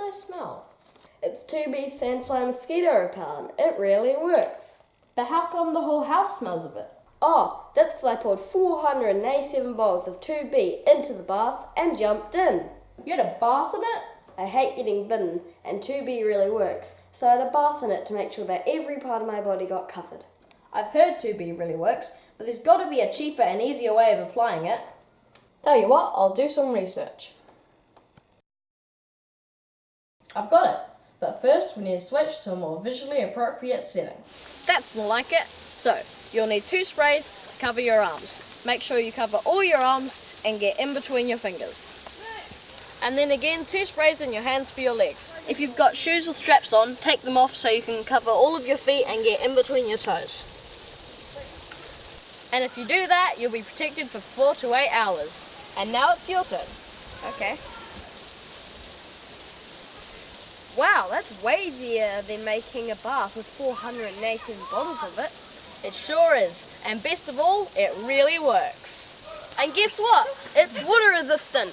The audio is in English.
I smell? It's 2B Sandfly Mosquito Repellent. It really works. But how come the whole house smells of it? Oh, that's because I poured 487 bottles of 2B into the bath and jumped in. You had a bath in it? I hate getting bitten, and 2B really works, so I had a bath in it to make sure that every part of my body got covered. I've heard 2B really works, but there's got to be a cheaper and easier way of applying it. Tell you what, I'll do some research. I've got it, but first we need to switch to a more visually appropriate setting. That's more like it. So, you'll need 2 sprays to cover your arms. Make sure you cover all your arms and get in between your fingers. And then again, 2 sprays in your hands for your legs. If you've got shoes with straps on, take them off so you can cover all of your feet and get in between your toes. And if you do that, you'll be protected for 4 to 8 hours. And now it's your turn. Okay. Wow, that's way easier than making a bath with 418 bottles of it. It sure is. And best of all, it really works. And guess what? It's water resistant.